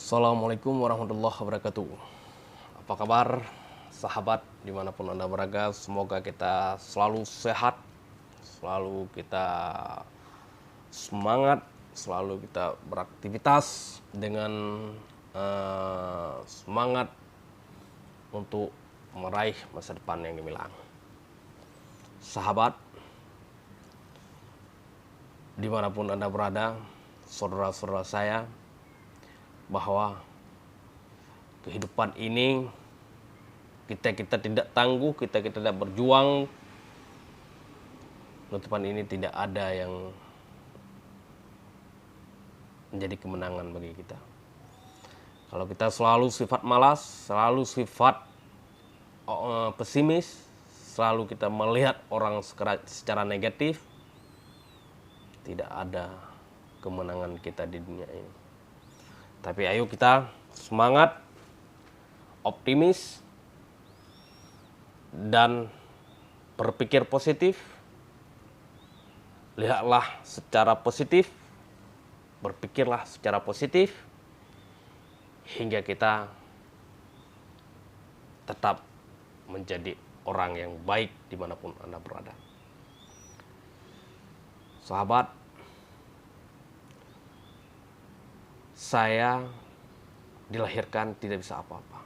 Assalamualaikum warahmatullahi wabarakatuh. Apa kabar sahabat dimanapun Anda berada? Semoga kita selalu sehat, selalu kita semangat, selalu kita beraktivitas dengan semangat untuk meraih masa depan yang gemilang. Sahabat dimanapun Anda berada, saudara-saudara saya, bahwa kehidupan ini kita tidak tangguh, kita tidak berjuang, kehidupan ini tidak ada yang menjadi kemenangan bagi kita. Kalau kita selalu sifat malas, selalu sifat pesimis, selalu kita melihat orang secara negatif, tidak ada kemenangan kita di dunia ini. Tapi ayo kita semangat, optimis, dan berpikir positif. Lihatlah secara positif, berpikirlah secara positif, hingga kita tetap menjadi orang yang baik dimanapun Anda berada. Sahabat, saya dilahirkan tidak bisa apa-apa.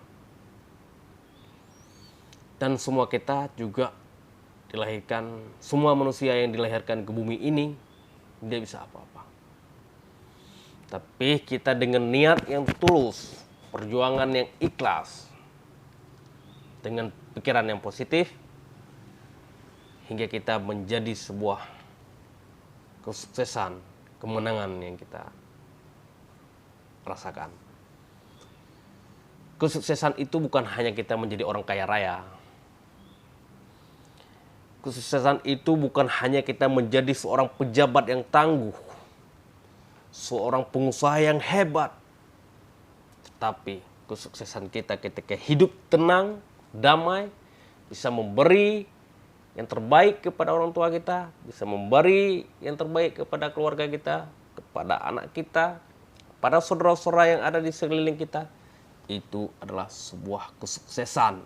Dan semua kita juga dilahirkan, semua manusia yang dilahirkan ke bumi ini tidak bisa apa-apa. Tapi kita dengan niat yang tulus, perjuangan yang ikhlas, dengan pikiran yang positif, hingga kita menjadi sebuah kesuksesan, kemenangan yang kita rasakan. Kesuksesan itu bukan hanya kita menjadi orang kaya raya. Kesuksesan itu bukan hanya kita menjadi seorang pejabat yang tangguh, seorang pengusaha yang hebat. Tetapi kesuksesan kita ketika hidup tenang, damai, bisa memberi yang terbaik kepada orang tua kita, bisa memberi yang terbaik kepada keluarga kita, kepada anak kita, pada saudara-saudara yang ada di sekeliling kita. Itu adalah sebuah kesuksesan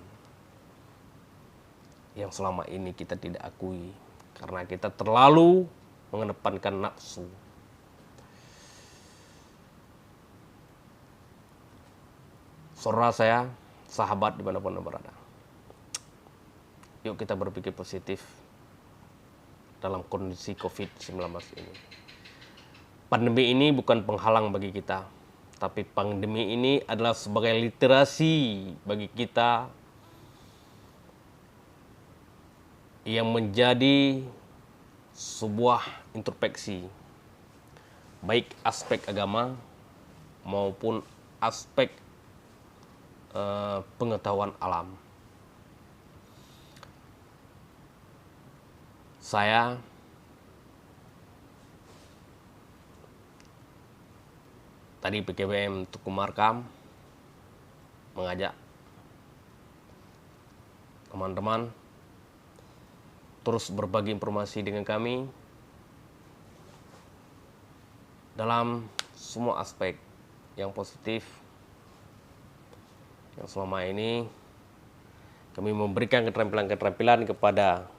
yang selama ini kita tidak akui, karena kita terlalu mengedepankan nafsu. Saudara saya, sahabat dimanapun Anda berada, yuk kita berpikir positif dalam kondisi COVID-19 ini. Pandemi ini bukan penghalang bagi kita, tapi pandemi ini adalah sebagai literasi bagi kita yang menjadi sebuah introspeksi, baik aspek agama maupun aspek pengetahuan alam. Saya tadi PKBM Tuku Markam mengajak teman-teman terus berbagi informasi dengan kami dalam semua aspek yang positif yang selama ini kami memberikan keterampilan-keterampilan kepada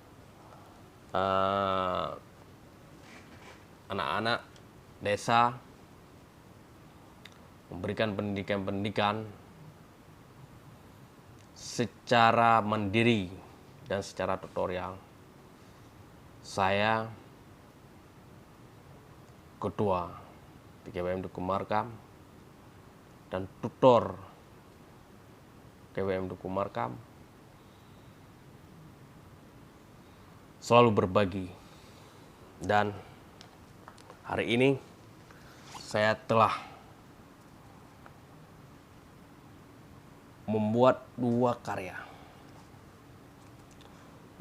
anak-anak desa, memberikan pendidikan-pendidikan secara mandiri dan secara tutorial. Saya, Ketua PKBM Tuku Markam, dan tutor PKBM Tuku Markam selalu berbagi. Dan hari ini saya telah membuat dua karya.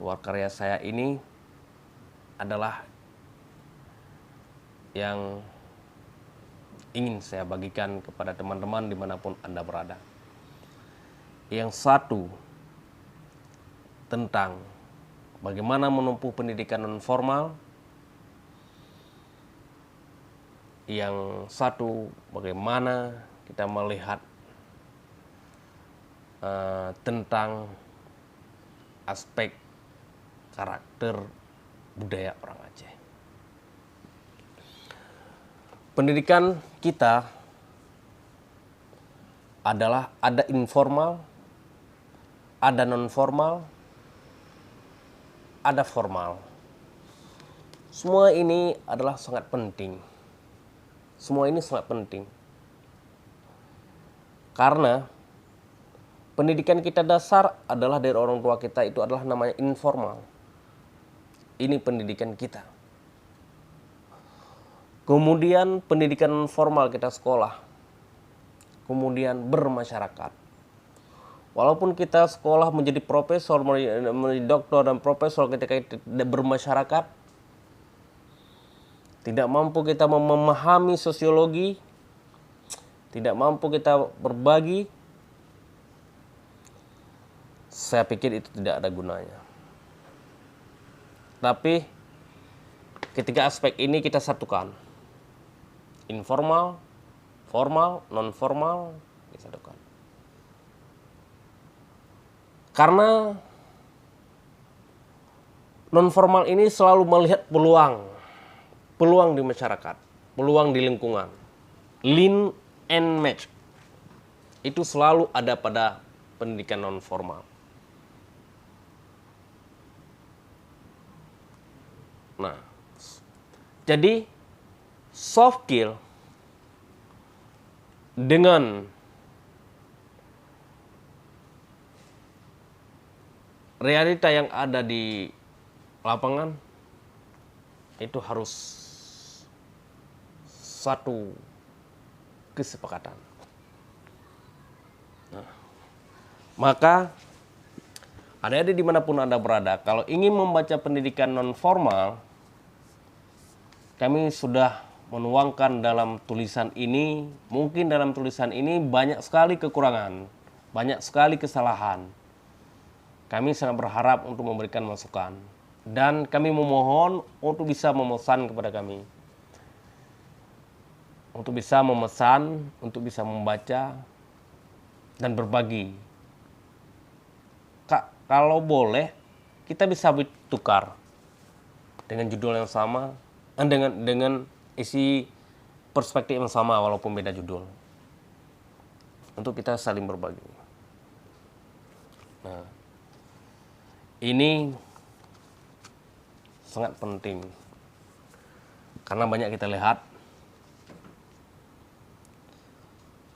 Dua karya saya ini adalah yang ingin saya bagikan kepada teman-teman dimanapun Anda berada. Yang satu tentang bagaimana menempuh pendidikan non formal, yang satu bagaimana kita melihat tentang aspek karakter budaya orang Aceh. Pendidikan kita adalah ada informal, ada non formal, ada formal. Semua ini adalah sangat penting. Semua ini sangat penting. Karena pendidikan kita dasar adalah dari orang tua kita, itu adalah namanya informal. Ini pendidikan kita. Kemudian pendidikan formal kita sekolah. Kemudian bermasyarakat. Walaupun kita sekolah menjadi profesor, menjadi doktor dan profesor, ketika kita bermasyarakat, tidak mampu kita memahami sosiologi, tidak mampu kita berbagi, saya pikir itu tidak ada gunanya. Tapi ketika aspek ini kita satukan, informal, formal, non formal, disatukan. Karena non formal ini selalu melihat peluang di masyarakat, peluang di lingkungan. Lean and match itu selalu ada pada pendidikan non formal. Nah, jadi soft skill dengan realita yang ada di lapangan itu harus satu kesepakatan. Nah, maka adik-adik dimanapun Anda berada, kalau ingin membaca pendidikan non formal, kami sudah menuangkan dalam tulisan ini, mungkin dalam tulisan ini banyak sekali kekurangan, banyak sekali kesalahan. Kami sangat berharap untuk memberikan masukan. Dan kami memohon untuk bisa memesan kepada kami. Untuk bisa memesan, untuk bisa membaca, dan berbagi. Kak, kalau boleh, kita bisa tukar dengan judul yang sama, dengan isi perspektif yang sama walaupun beda judul. Untuk kita saling berbagi. Nah, ini sangat penting. Karena banyak kita lihat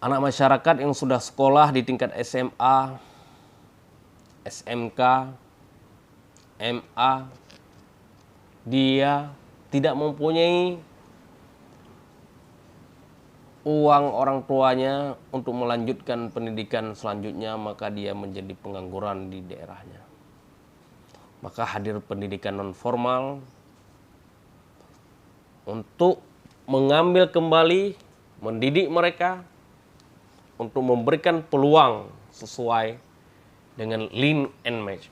anak masyarakat yang sudah sekolah di tingkat SMA, SMK, MA, dia tidak mempunyai uang orang tuanya untuk melanjutkan pendidikan selanjutnya, maka dia menjadi pengangguran di daerahnya. Maka hadir pendidikan non formal untuk mengambil kembali, mendidik mereka untuk memberikan peluang sesuai dengan lean and match.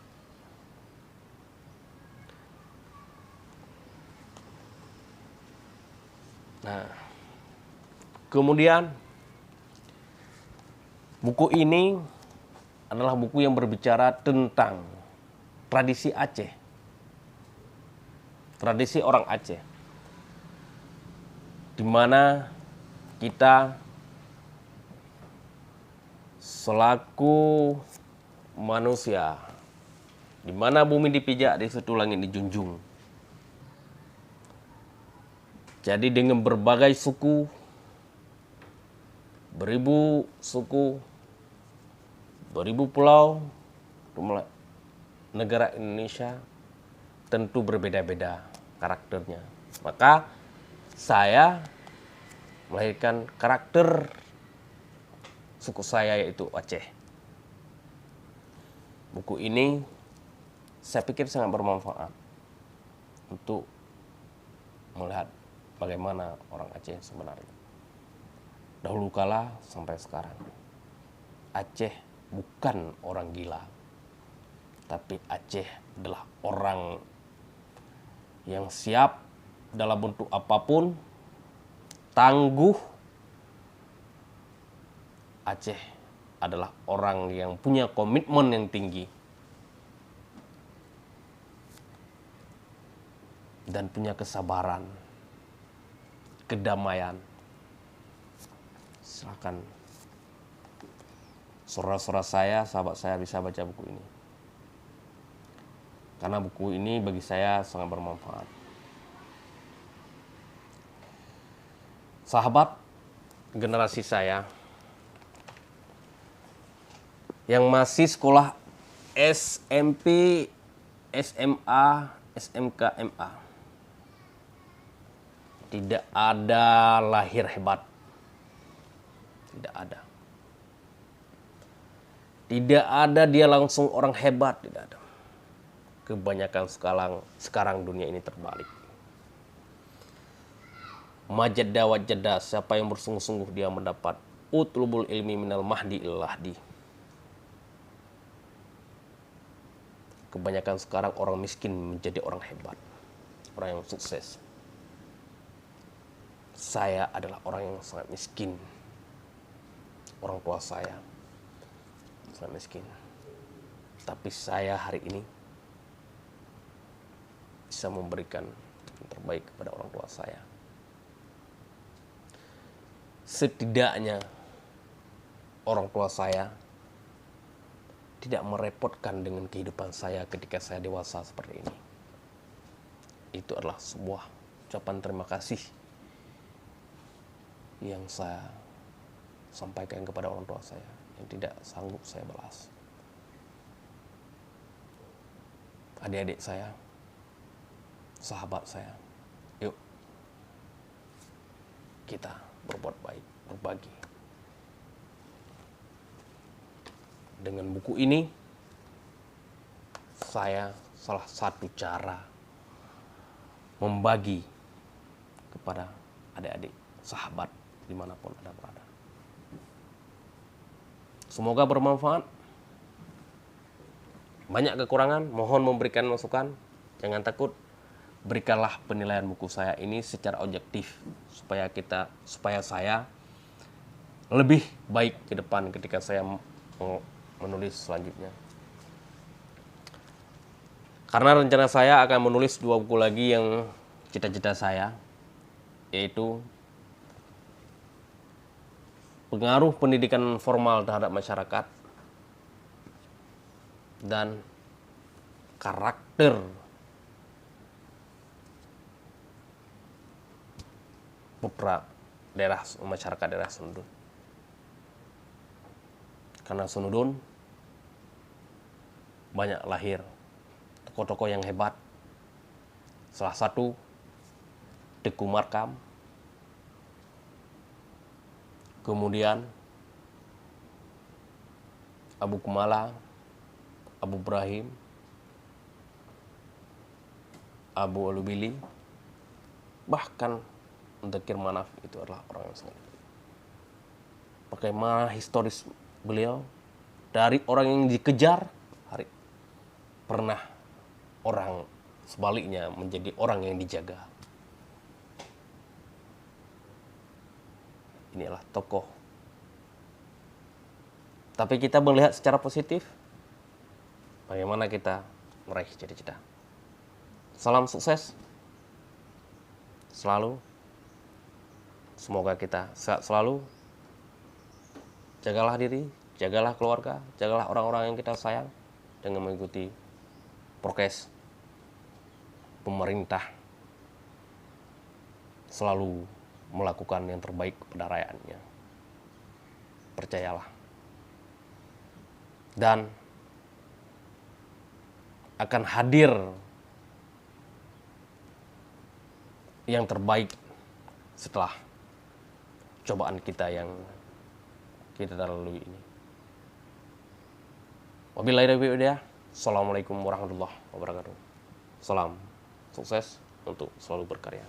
Nah, kemudian buku ini adalah buku yang berbicara tentang tradisi Aceh, tradisi orang Aceh, di mana kita selaku manusia, di mana bumi dipijak, di situ langit dijunjung. Jadi dengan berbagai suku, beribu suku, beribu pulau, negara Indonesia tentu berbeda-beda karakternya. Maka saya melahirkan karakter suku saya, yaitu Aceh. Buku ini saya pikir sangat bermanfaat untuk melihat bagaimana orang Aceh sebenarnya. Dahulu kala sampai sekarang, Aceh bukan orang gila, tapi Aceh adalah orang yang siap dalam bentuk apapun, tangguh, Aceh adalah orang yang punya komitmen yang tinggi dan punya kesabaran, kedamaian. Silakan saudara-saudara saya, sahabat saya bisa baca buku ini. Karena buku ini bagi saya sangat bermanfaat. Sahabat generasi saya yang masih sekolah SMP, SMA, SMK, MA. Tidak ada lahir hebat. Tidak ada. Tidak ada dia langsung orang hebat, tidak ada. Kebanyakan sekarang dunia ini terbalik. Majadda wajadda, siapa yang bersungguh-sungguh dia mendapat. Utlubul ilmi minal mahdi illahdi. Kebanyakan sekarang orang miskin menjadi orang hebat, orang yang sukses. Saya adalah orang yang sangat miskin. Orang tua saya sangat miskin. Tapi saya hari ini bisa memberikan yang terbaik kepada orang tua saya. Setidaknya orang tua saya tidak merepotkan dengan kehidupan saya ketika saya dewasa seperti ini. Itu adalah sebuah ucapan terima kasih yang saya sampaikan kepada orang tua saya yang tidak sanggup saya balas. Adik-adik saya, sahabat saya, yuk kita berbuat baik, berbagi. Dengan buku ini, saya salah satu cara membagi kepada adik-adik, sahabat, dimanapun Anda berada. Semoga bermanfaat. Banyak kekurangan, mohon memberikan masukan. Jangan takut, berikanlah penilaian buku saya ini secara objektif supaya saya lebih baik ke depan ketika saya menulis selanjutnya. Karena rencana saya akan menulis 2 buku lagi yang cita-cita saya, yaitu pengaruh pendidikan formal terhadap masyarakat dan karakter beberapa masyarakat daerah Senudun. Karena Senudun banyak lahir tokoh-tokoh yang hebat. Salah satu Teku Markam, kemudian Abu Kumala, Abu Ibrahim, Abu Alubili, bahkan Mudzakkir Manaf itu adalah orang yang sangat. Bagaimana historis beliau dari orang yang dikejar, pernah orang sebaliknya menjadi orang yang dijaga. Inilah tokoh. Tapi kita melihat secara positif bagaimana kita meraih cita-cita. Salam sukses selalu. Semoga kita sehat selalu. Jagalah diri, jagalah keluarga, jagalah orang-orang yang kita sayang dengan mengikuti prokes pemerintah. Selalu melakukan yang terbaik kepada rakyatnya. Percayalah. Dan akan hadir yang terbaik setelah cobaan kita yang kita lalui ini. Wabillahi taufiq wal hidayah. Assalamualaikum warahmatullahi wabarakatuh. Salam sukses untuk selalu berkarya.